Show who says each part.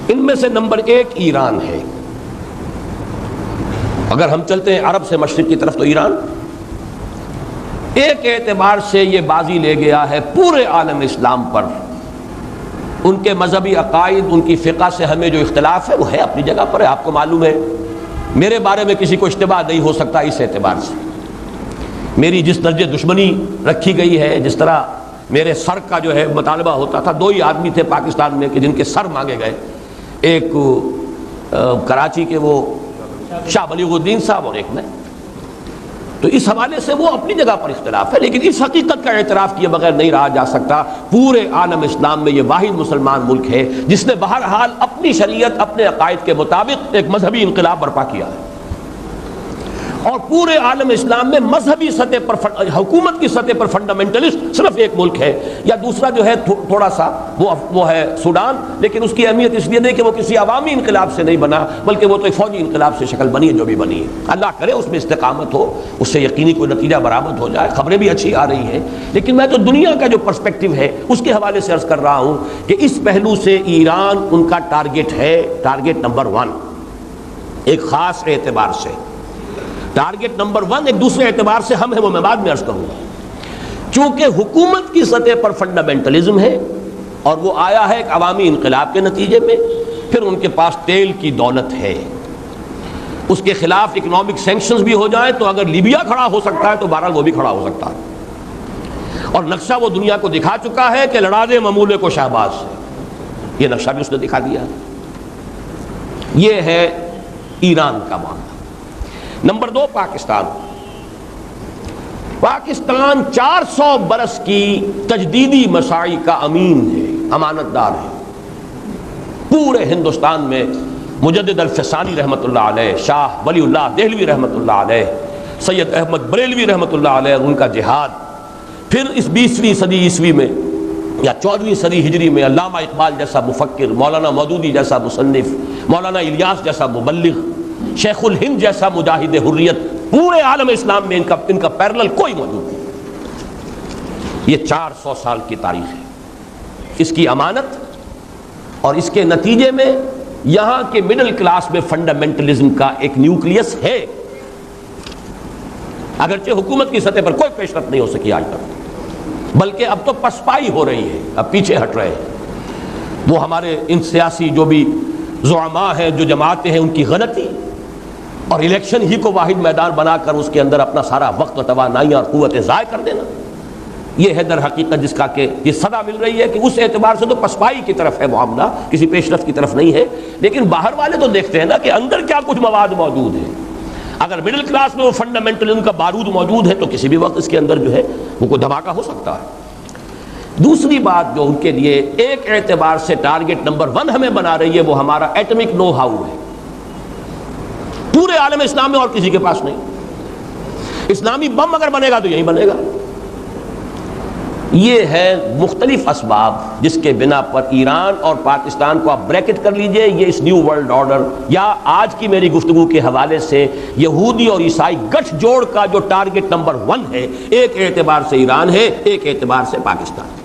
Speaker 1: ان میں سے نمبر 1 ایران ہے۔ اگر ہم چلتے ہیں عرب سے مشرق کی طرف تو ایران ایک اعتبار سے یہ بازی لے گیا ہے پورے عالم اسلام پر۔ ان کے مذہبی عقائد، ان کی فقہ سے ہمیں جو اختلاف ہے وہ ہے اپنی جگہ پر ہے، آپ کو معلوم ہے۔ میرے بارے میں کسی کو اشتباہ نہیں ہو سکتا اس اعتبار سے۔ میری جس درجے دشمنی رکھی گئی ہے، جس طرح میرے سر کا جو ہے مطالبہ ہوتا تھا، 2 ہی آدمی تھے پاکستان میں کہ جن کے سر مانگے گئے، ایک کراچی کے وہ شاہ بلیغ الدین صاحب اور ایک میں۔ تو اس حوالے سے وہ اپنی جگہ پر اختلاف ہے، لیکن اس حقیقت کا اعتراف کیے بغیر نہیں رہا جا سکتا پورے عالم اسلام میں یہ واحد مسلمان ملک ہے جس نے بہرحال اپنی شریعت، اپنے عقائد کے مطابق ایک مذہبی انقلاب برپا کیا ہے۔ اور پورے عالم اسلام میں مذہبی سطح پر، حکومت کی سطح پر فنڈامنٹلسٹ صرف ایک ملک ہے، یا دوسرا جو ہے تھوڑا سا وہ ہے سوڈان، لیکن اس کی اہمیت اس لیے نہیں کہ وہ کسی عوامی انقلاب سے نہیں بنا، بلکہ وہ تو ایک فوجی انقلاب سے شکل بنی ہے جو بھی بنی ہے۔ اللہ کرے اس میں استقامت ہو، اس سے یقینی کوئی نتیجہ برآمد ہو جائے۔ خبریں بھی اچھی آ رہی ہیں، لیکن میں تو دنیا کا جو پرسپیکٹو ہے اس کے حوالے سے عرض کر رہا ہوں کہ اس پہلو سے ایران ان کا ٹارگٹ ہے، ٹارگٹ نمبر 1 ایک خاص اعتبار سے۔ ٹارگٹ نمبر 1 ایک دوسرے اعتبار سے ہم ہیں، وہ میں بعد میں عرض کروں گا۔ چونکہ حکومت کی سطح پر فنڈامنٹلزم ہے اور وہ آیا ہے ایک عوامی انقلاب کے نتیجے میں، پھر ان کے پاس تیل کی دولت ہے، اس کے خلاف اکنامک سینکشنز بھی ہو جائیں تو اگر لیبیا کھڑا ہو سکتا ہے تو بہرحال وہ بھی کھڑا ہو سکتا ہے۔ اور نقشہ وہ دنیا کو دکھا چکا ہے کہ لڑا دے ممولے کو شہباز سے، یہ نقشہ بھی اس نے دکھا دیا۔ یہ ہے ایران کا معاملہ۔ نمبر 2 پاکستان۔ پاکستان 400 برس کی تجدیدی مساعی کا امین ہے، امانت دار ہے۔ پورے ہندوستان میں مجدد الفسانی رحمۃ اللہ علیہ، شاہ ولی اللہ دہلوی رحمۃ اللہ علیہ، سید احمد بریلوی رحمۃ اللہ علیہ، ان کا جہاد، پھر اس 20ویں صدی عیسوی میں یا 14ویں صدی ہجری میں علامہ اقبال جیسا مفکر، مولانا مودودی جیسا مصنف، مولانا الیاس جیسا مبلغ، شیخ الہند جیسا مجاہد حریت، پورے عالم اسلام میں ان کا پیرلل کوئی موجود نہیں۔ یہ 400 سال کی تاریخ ہے، اس کی امانت اور اس کے نتیجے میں یہاں کے مڈل کلاس میں فنڈامنٹلزم کا ایک نیوکلیس ہے، اگرچہ حکومت کی سطح پر کوئی پیش رفت نہیں ہو سکی آج تک، بلکہ اب تو پسپائی ہو رہی ہے، اب پیچھے ہٹ رہے ہیں۔ وہ ہمارے ان سیاسی جو بھی زعماء ہیں، جو جماعتیں ہیں، ان کی غلطی اور الیکشن ہی کو واحد میدان بنا کر اس کے اندر اپنا سارا وقت و توانائی اور قوتیں ضائع کر دینا، یہ ہے در حقیقت جس کا کہ یہ صدا مل رہی ہے کہ اس اعتبار سے تو پسپائی کی طرف ہے معاملہ، کسی پیش رفت کی طرف نہیں ہے۔ لیکن باہر والے تو دیکھتے ہیں نا کہ اندر کیا کچھ مواد موجود ہے۔ اگر مڈل کلاس میں وہ فنڈامنٹلزم کا بارود موجود ہے تو کسی بھی وقت اس کے اندر جو ہے وہ کوئی دھماکہ ہو سکتا ہے۔ دوسری بات جو ان کے لیے ایک اعتبار سے ٹارگٹ نمبر 1 ہمیں بنا رہی ہے، وہ ہمارا ایٹمک نو ہاؤ ہے۔ پورے عالم اسلام میں اور کسی کے پاس نہیں۔ اسلامی بم اگر بنے گا تو یہی بنے گا۔ یہ ہے مختلف اسباب جس کے بنا پر ایران اور پاکستان کو آپ بریکٹ کر لیجئے، یہ اس نیو ورلڈ آرڈر یا آج کی میری گفتگو کے حوالے سے یہودی اور عیسائی گٹھ جوڑ کا جو ٹارگٹ نمبر 1 ہے، ایک اعتبار سے ایران ہے، ایک اعتبار سے پاکستان۔